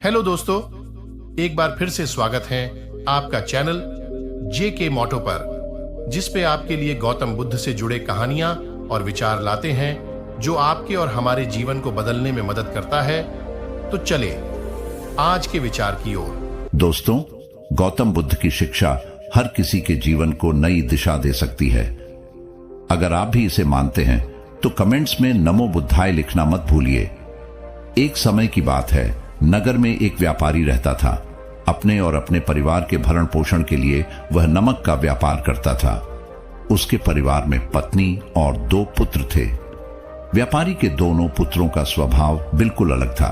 Hello दोस्तों, एक बार फिर से स्वागत है आपका चैनल जे के मोटो पर, जिस पे आपके लिए गौतम बुद्ध से जुड़े कहानियां और विचार लाते हैं जो आपके और हमारे जीवन को बदलने में मदद करता है। तो चले आज के विचार की ओर। दोस्तों, गौतम बुद्ध की शिक्षा हर किसी के जीवन को नई दिशा दे सकती है। अगर आप भी इसे मानते हैं तो कमेंट्स में नमो बुद्धाय लिखना मत भूलिए। एक समय की बात है, नगर में एक व्यापारी रहता था। अपने और अपने परिवार के भरण पोषण के लिए वह नमक का व्यापार करता था। उसके परिवार में पत्नी और 2 पुत्र थे। व्यापारी के दोनों पुत्रों का स्वभाव बिल्कुल अलग था।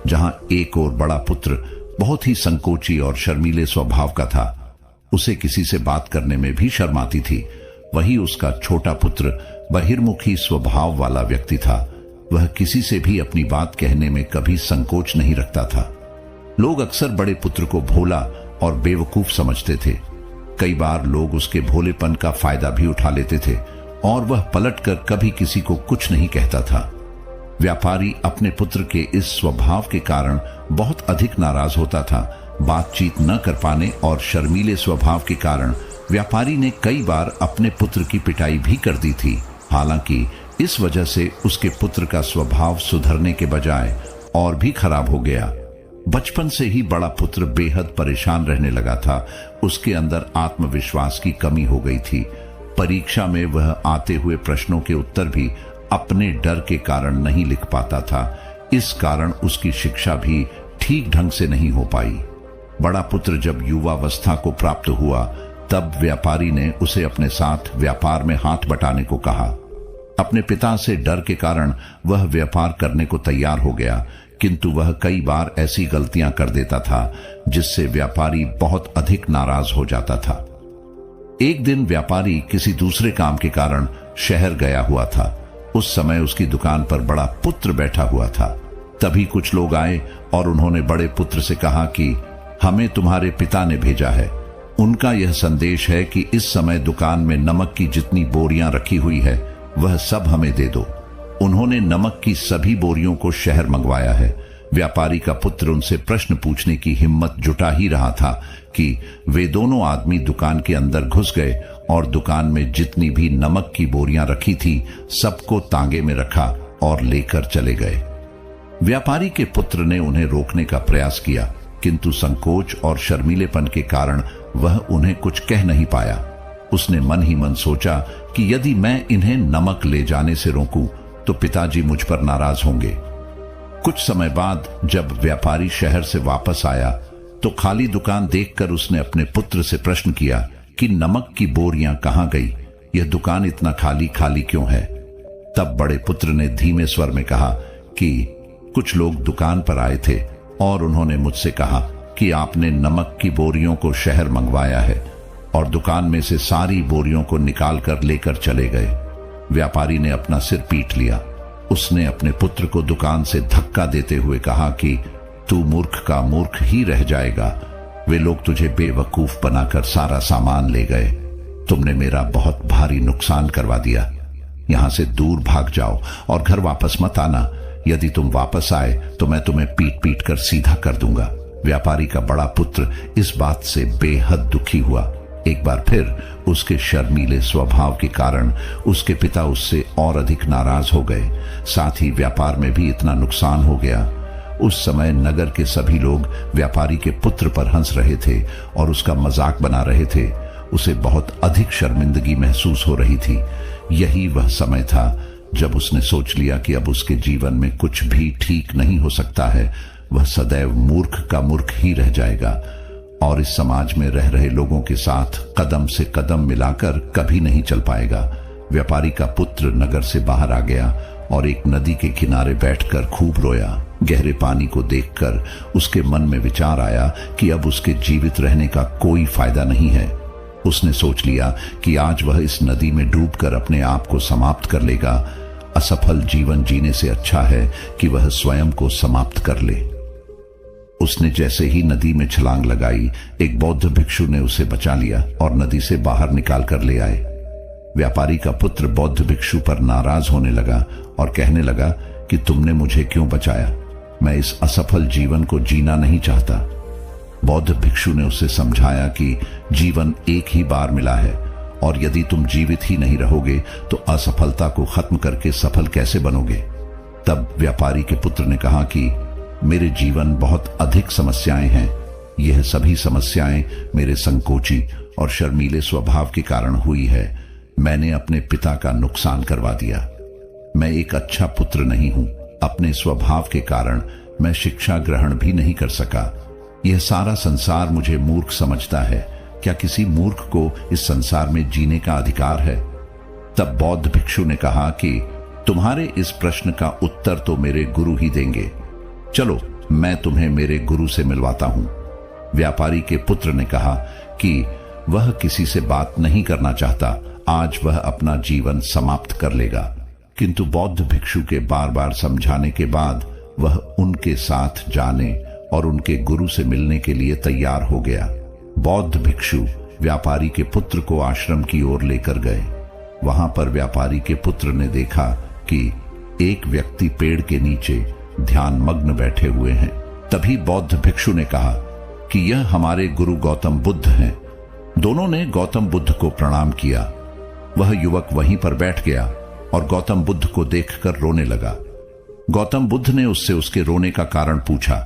जहां एक और बड़ा पुत्र बहुत ही संकोची और शर्मीले स्वभाव का था, उसे किसी से बात करने में भी शर्म आती थी, वहीं उसका छोटा पुत्र बहिर्मुखी स्वभाव वाला व्यक्ति था। वह किसी से भी अपनी बात कहने में कभी संकोच नहीं रखता था। लोग अक्सर बड़े पुत्र को भोला और बेवकूफ समझते थे। कई बार लोग उसके भोलेपन का फायदा भी उठा लेते थे और वह पलटकर कभी किसी को कुछ नहीं कहता था। व्यापारी अपने पुत्र के इस स्वभाव के कारण बहुत अधिक नाराज होता था। बातचीत न कर पाने और शर्मीले स्वभाव के कारण व्यापारी ने कई बार अपने पुत्र की पिटाई भी कर दी थी। हालांकि इस वजह से उसके पुत्र का स्वभाव सुधरने के बजाय और भी खराब हो गया। बचपन से ही बड़ा पुत्र बेहद परेशान रहने लगा था। उसके अंदर आत्मविश्वास की कमी हो गई थी। परीक्षा में वह आते हुए प्रश्नों के उत्तर भी अपने डर के कारण नहीं लिख पाता था। इस कारण उसकी शिक्षा भी ठीक ढंग से नहीं हो पाई। बड़ा पुत्र जब युवावस्था को प्राप्त हुआ, तब व्यापारी ने उसे अपने साथ व्यापार में हाथ बटाने को कहा। अपने पिता से डर के कारण वह व्यापार करने को तैयार हो गया, किंतु वह कई बार ऐसी गलतियां कर देता था जिससे व्यापारी बहुत अधिक नाराज हो जाता था। एक दिन व्यापारी किसी दूसरे काम के कारण शहर गया हुआ था। उस समय उसकी दुकान पर बड़ा पुत्र बैठा हुआ था। तभी कुछ लोग आए और उन्होंने बड़े पुत्र से कहा कि हमें तुम्हारे पिता ने भेजा है। उनका यह संदेश है कि इस समय दुकान में नमक की जितनी बोरियां रखी हुई है वह सब हमें दे दो। उन्होंने नमक की सभी बोरियों को शहर मंगवाया है। व्यापारी का पुत्र उनसे प्रश्न पूछने की हिम्मत जुटा ही रहा था कि वे दोनों आदमी दुकान के अंदर घुस गए और दुकान में जितनी भी नमक की बोरियां रखी थी सबको तांगे में रखा और लेकर चले गए। व्यापारी के पुत्र ने उन्हें रोकने का प्रयास किया, किंतु संकोच और शर्मीलेपन के कारण वह उन्हें कुछ कह नहीं पाया। उसने मन ही मन सोचा कि यदि मैं इन्हें नमक ले जाने से रोकूं तो पिताजी मुझ पर नाराज होंगे। कुछ समय बाद जब व्यापारी शहर से वापस आया तो खाली दुकान देखकर उसने अपने पुत्र से प्रश्न किया कि नमक की बोरियां कहां गई? यह दुकान इतना खाली खाली क्यों है? तब बड़े पुत्र ने धीमे स्वर में कहा कि कुछ लोग दुकान पर आए थे और उन्होंने मुझसे कहा कि आपने नमक की बोरियों को शहर मंगवाया है, और दुकान में से सारी बोरियों को निकाल कर लेकर चले गए। व्यापारी ने अपना सिर पीट लिया। उसने अपने पुत्र को दुकान से धक्का देते हुए कहा कि तू मूर्ख का मूर्ख ही रह जाएगा। वे लोग तुझे बेवकूफ बनाकर सारा सामान ले गए। तुमने मेरा बहुत भारी नुकसान करवा दिया। यहां से दूर भाग जाओ और घर वापस मत आना। यदि तुम वापस आए तो मैं तुम्हें पीट पीट कर सीधा कर दूंगा। व्यापारी का बड़ा पुत्र इस बात से बेहद दुखी हुआ। एक बार फिर उसके शर्मीले स्वभाव के कारण उसके पिता उससे और अधिक नाराज हो गए। साथ ही व्यापार में भी इतना नुकसान हो गया। उस समय नगर के सभी लोग व्यापारी के पुत्र पर हंस रहे थे और उसका मजाक बना रहे थे। उसे बहुत अधिक शर्मिंदगी महसूस हो रही थी। यही वह समय था जब उसने सोच लिया कि अब उसके जीवन में कुछ भी ठीक नहीं हो सकता है। वह सदैव मूर्ख का मूर्ख ही रह जाएगा और इस समाज में रह रहे लोगों के साथ कदम से कदम मिलाकर कभी नहीं चल पाएगा। व्यापारी का पुत्र नगर से बाहर आ गया और एक नदी के किनारे बैठकर खूब रोया। गहरे पानी को देखकर उसके मन में विचार आया कि अब उसके जीवित रहने का कोई फायदा नहीं है। उसने सोच लिया कि आज वह इस नदी में डूबकर अपने आप को समाप्त कर लेगा। असफल जीवन जीने से अच्छा है कि वह स्वयं को समाप्त कर ले। उसने जैसे ही नदी में छलांग लगाई, एक बौद्ध भिक्षु ने उसे बचा लिया और नदी से बाहर निकाल कर ले आए। व्यापारी का पुत्र बौद्ध भिक्षु पर नाराज होने लगा और कहने लगा कि तुमने मुझे क्यों बचाया? मैं इस असफल जीवन को जीना नहीं चाहता। बौद्ध भिक्षु ने उसे समझाया कि जीवन एक ही बार मिला है और यदि तुम जीवित ही नहीं रहोगे तो असफलता को खत्म करके सफल कैसे बनोगे। तब व्यापारी के पुत्र ने कहा कि मेरे जीवन बहुत अधिक समस्याएं हैं। यह सभी समस्याएं मेरे संकोची और शर्मीले स्वभाव के कारण हुई है। मैंने अपने पिता का नुकसान करवा दिया। मैं एक अच्छा पुत्र नहीं हूं। अपने स्वभाव के कारण मैं शिक्षा ग्रहण भी नहीं कर सका। यह सारा संसार मुझे मूर्ख समझता है। क्या किसी मूर्ख को इस संसार में जीने का अधिकार है? तब बौद्ध भिक्षु ने कहा कि तुम्हारे इस प्रश्न का उत्तर तो मेरे गुरु ही देंगे। चलो मैं तुम्हें मेरे गुरु से मिलवाता हूं। व्यापारी के पुत्र ने कहा कि वह किसी से बात नहीं करना चाहता। आज वह अपना जीवन समाप्त कर लेगा। किंतु बौद्ध भिक्षु के बार बार समझाने के बाद वह उनके साथ जाने और उनके गुरु से मिलने के लिए तैयार हो गया। बौद्ध भिक्षु व्यापारी के पुत्र को आश्रम की ओर लेकर गए। वहां पर व्यापारी के पुत्र ने देखा कि एक व्यक्ति पेड़ के नीचे ध्यान मग्न बैठे हुए हैं। तभी बौद्ध भिक्षु ने कहा कि यह हमारे गुरु गौतम बुद्ध हैं। दोनों ने गौतम बुद्ध को प्रणाम किया। वह युवक वहीं पर बैठ गया और गौतम बुद्ध को देखकर रोने लगा। गौतम बुद्ध ने उससे उसके रोने का कारण पूछा।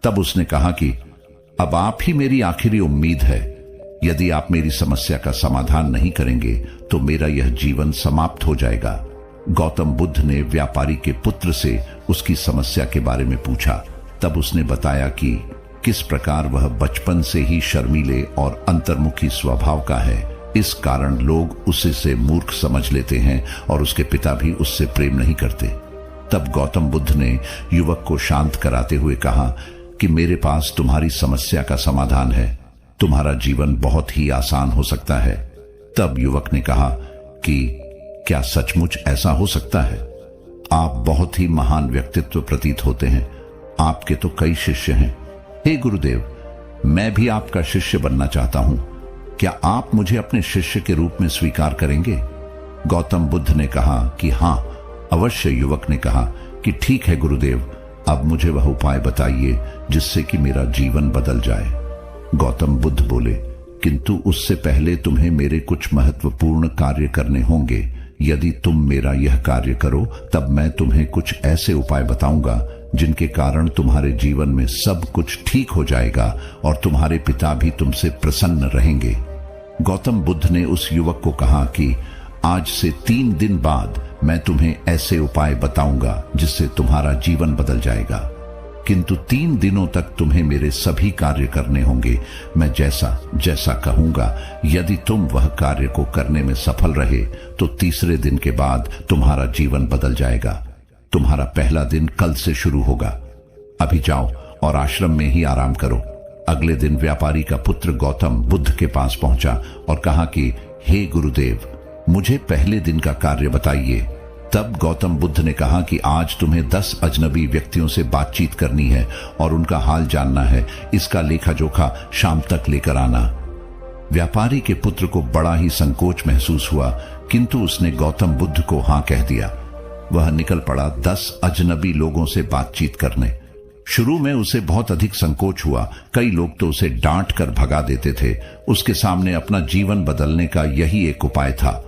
तब उसने कहा कि अब आप ही मेरी आखिरी उम्मीद है। यदि आप मेरी समस्या का समाधान नहीं करेंगे तो मेरा यह जीवन समाप्त हो जाएगा। गौतम बुद्ध ने व्यापारी के पुत्र से उसकी समस्या के बारे में पूछा। तब उसने बताया कि किस प्रकार वह बचपन से ही शर्मीले और अंतर्मुखी स्वभाव का है। इस कारण लोग उसे मूर्ख समझ लेते हैं और उसके पिता भी उससे प्रेम नहीं करते। तब गौतम बुद्ध ने युवक को शांत कराते हुए कहा कि मेरे पास तुम्हारी समस्या का समाधान है। तुम्हारा जीवन बहुत ही आसान हो सकता है। तब युवक ने कहा कि क्या सचमुच ऐसा हो सकता है? आप बहुत ही महान व्यक्तित्व प्रतीत होते हैं। आपके तो कई शिष्य हैं। हे गुरुदेव, मैं भी आपका शिष्य बनना चाहता हूं। क्या आप मुझे अपने शिष्य के रूप में स्वीकार करेंगे? गौतम बुद्ध ने कहा कि हां, अवश्य। युवक ने कहा कि ठीक है गुरुदेव, अब मुझे वह उपाय बताइए जिससे कि मेरा जीवन बदल जाए। गौतम बुद्ध बोले, किंतु उससे पहले तुम्हें मेरे कुछ महत्वपूर्ण कार्य करने होंगे। यदि तुम मेरा यह कार्य करो तब मैं तुम्हें कुछ ऐसे उपाय बताऊंगा जिनके कारण तुम्हारे जीवन में सब कुछ ठीक हो जाएगा और तुम्हारे पिता भी तुमसे प्रसन्न रहेंगे। गौतम बुद्ध ने उस युवक को कहा कि आज से 3 दिन बाद मैं तुम्हें ऐसे उपाय बताऊंगा जिससे तुम्हारा जीवन बदल जाएगा। किंतु 3 दिनों तक तुम्हें मेरे सभी कार्य करने होंगे। मैं जैसा जैसा कहूंगा, यदि तुम वह कार्य को करने में सफल रहे तो तीसरे दिन के बाद तुम्हारा जीवन बदल जाएगा। तुम्हारा पहला दिन कल से शुरू होगा। अभी जाओ और आश्रम में ही आराम करो। अगले दिन व्यापारी का पुत्र गौतम बुद्ध के पास पहुंचा और कहा कि हे गुरुदेव, मुझे पहले दिन का कार्य बताइए। तब गौतम बुद्ध ने कहा कि आज तुम्हें 10 अजनबी व्यक्तियों से बातचीत करनी है और उनका हाल जानना है। इसका लेखा जोखा शाम तक लेकर आना। व्यापारी के पुत्र को बड़ा ही संकोच महसूस हुआ, किंतु उसने गौतम बुद्ध को हां कह दिया। वह निकल पड़ा 10 अजनबी लोगों से बातचीत करने। शुरू में उसे बहुत अधिक संकोच हुआ। कई लोग तो उसे डांट कर भगा देते थे। उसके सामने अपना जीवन बदलने का यही एक उपाय था।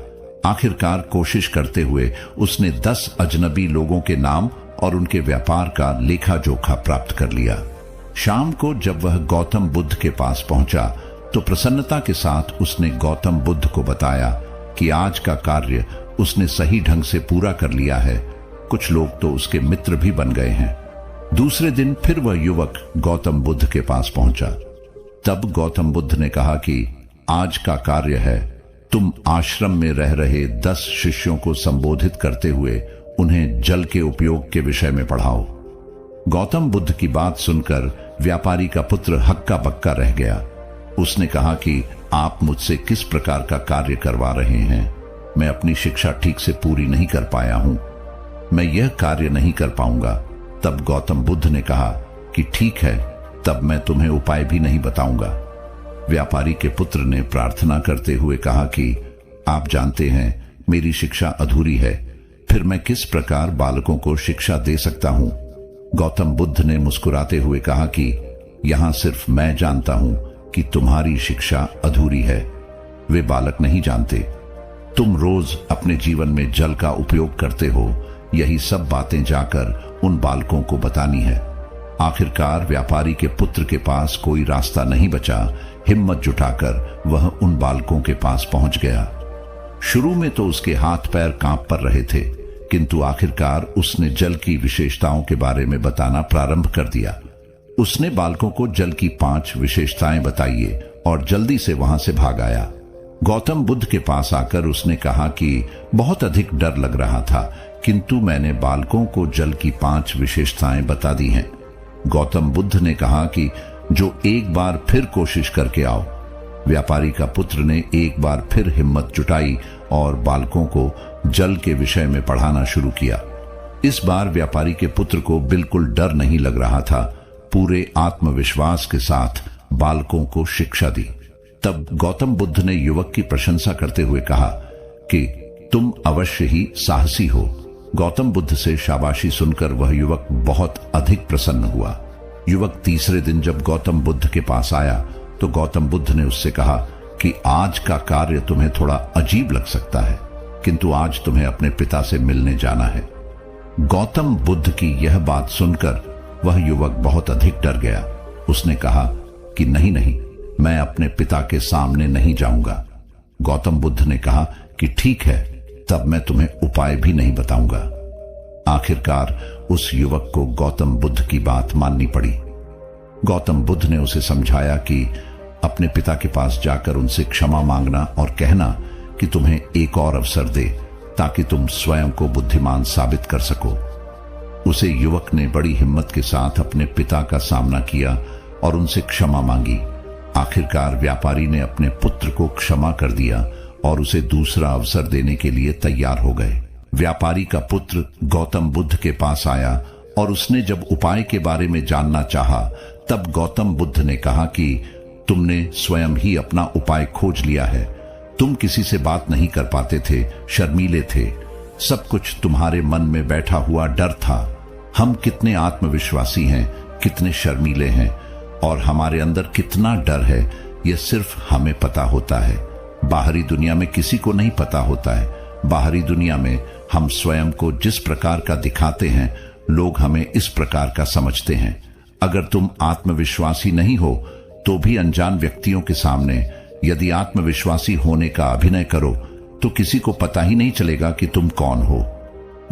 आखिरकार कोशिश करते हुए उसने 10 अजनबी लोगों के नाम और उनके व्यापार का लेखा जोखा प्राप्त कर लिया। शाम को जब वह गौतम बुद्ध के पास पहुंचा तो प्रसन्नता के साथ उसने गौतम बुद्ध को बताया कि आज का कार्य उसने सही ढंग से पूरा कर लिया है। कुछ लोग तो उसके मित्र भी बन गए हैं। दूसरे दिन फिर वह युवक गौतम बुद्ध के पास पहुंचा। तब गौतम बुद्ध ने कहा कि आज का कार्य है, तुम आश्रम में रह रहे 10 शिष्यों को संबोधित करते हुए उन्हें जल के उपयोग के विषय में पढ़ाओ। गौतम बुद्ध की बात सुनकर व्यापारी का पुत्र हक्का बक्का रह गया। उसने कहा कि आप मुझसे किस प्रकार का कार्य करवा रहे हैं? मैं अपनी शिक्षा ठीक से पूरी नहीं कर पाया हूं। मैं यह कार्य नहीं कर पाऊंगा। तब गौतम बुद्ध ने कहा कि ठीक है, तब मैं तुम्हें उपाय भी नहीं बताऊंगा। व्यापारी के पुत्र ने प्रार्थना करते हुए कहा कि आप जानते हैं मेरी शिक्षा अधूरी है, फिर मैं किस प्रकार बालकों को शिक्षा दे सकता हूं? गौतम बुद्ध ने मुस्कुराते हुए कहा कि यहां सिर्फ मैं जानता हूं कि तुम्हारी शिक्षा अधूरी है, वे बालक नहीं जानते। तुम रोज अपने जीवन में जल का उपयोग करते हो, यही सब बातें जाकर उन बालकों को बतानी है। आखिरकार व्यापारी के पुत्र के पास कोई रास्ता नहीं बचा। हिम्मत जुटाकर वह उन बालकों के पास पहुंच गया। शुरू में तो उसके हाथ पैर कांप पर रहे थे, किंतु आखिरकार उसने जल की विशेषताओं के बारे में बताना प्रारंभ कर दिया। उसने बालकों को जल की 5 विशेषताएं बताइए और जल्दी से वहां से भाग आया। गौतम बुद्ध के पास आकर उसने कहा कि बहुत अधिक डर लग रहा था, किंतु मैंने बालकों को जल की 5 विशेषताएं बता दी हैं। गौतम बुद्ध ने कहा कि जो एक बार फिर कोशिश करके आओ। व्यापारी का पुत्र ने एक बार फिर हिम्मत जुटाई और बालकों को जल के विषय में पढ़ाना शुरू किया। इस बार व्यापारी के पुत्र को बिल्कुल डर नहीं लग रहा था। पूरे आत्मविश्वास के साथ बालकों को शिक्षा दी। तब गौतम बुद्ध ने युवक की प्रशंसा करते हुए कहा कि तुम अवश्य ही साहसी हो। गौतम बुद्ध से शाबाशी सुनकर वह युवक बहुत अधिक प्रसन्न हुआ। युवक तीसरे दिन जब गौतम बुद्ध के पास आया तो गौतम बुद्ध ने उससे कहा कि आज का कार्य तुम्हें थोड़ा अजीब लग सकता है, किंतु आज तुम्हें अपने पिता से मिलने जाना है। गौतम बुद्ध की यह बात सुनकर वह युवक बहुत अधिक डर गया। उसने कहा कि नहीं नहीं, मैं अपने पिता के सामने नहीं जाऊंगा। गौतम बुद्ध ने कहा कि ठीक है, तब मैं तुम्हें उपाय भी नहीं बताऊंगा। आखिरकार उस युवक को गौतम बुद्ध की बात माननी पड़ी। गौतम बुद्ध ने उसे समझाया कि अपने पिता के पास जाकर उनसे क्षमा मांगना और कहना कि तुम्हें एक और अवसर दे ताकि तुम स्वयं को बुद्धिमान साबित कर सको। उसे युवक ने बड़ी हिम्मत के साथ अपने पिता का सामना किया और उनसे क्षमा मांगी। आखिरकार व्यापारी ने अपने पुत्र को क्षमा कर दिया और उसे दूसरा अवसर देने के लिए तैयार हो गए। व्यापारी का पुत्र गौतम बुद्ध के पास आया और उसने जब उपाय के बारे में जानना चाहा, तब गौतम बुद्ध ने कहा कि तुमने स्वयं ही अपना उपाय खोज लिया है। तुम किसी से बात नहीं कर पाते थे, शर्मीले थे, सब कुछ तुम्हारे मन में बैठा हुआ डर था। हम कितने आत्मविश्वासी हैं, कितने शर्मीले हैं और हमारे अंदर कितना डर है, यह सिर्फ हमें पता होता है। बाहरी दुनिया में किसी को नहीं पता होता है। बाहरी दुनिया में हम स्वयं को जिस प्रकार का दिखाते हैं, लोग हमें इस प्रकार का समझते हैं। अगर तुम आत्मविश्वासी नहीं हो तो भी अनजान व्यक्तियों के सामने यदि आत्मविश्वासी होने का अभिनय करो तो किसी को पता ही नहीं चलेगा कि तुम कौन हो।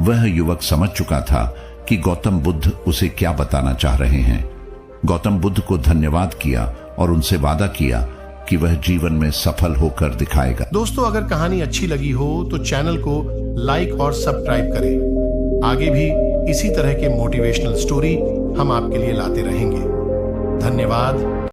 वह युवक समझ चुका था कि गौतम बुद्ध उसे क्या बताना चाह रहे हैं। गौतम बुद्ध को धन्यवाद किया और उनसे वादा किया कि वह जीवन में सफल होकर दिखाएगा। दोस्तों, अगर कहानी अच्छी लगी हो तो चैनल को लाइक और सब्सक्राइब करें। आगे भी इसी तरह के मोटिवेशनल स्टोरी हम आपके लिए लाते रहेंगे। धन्यवाद।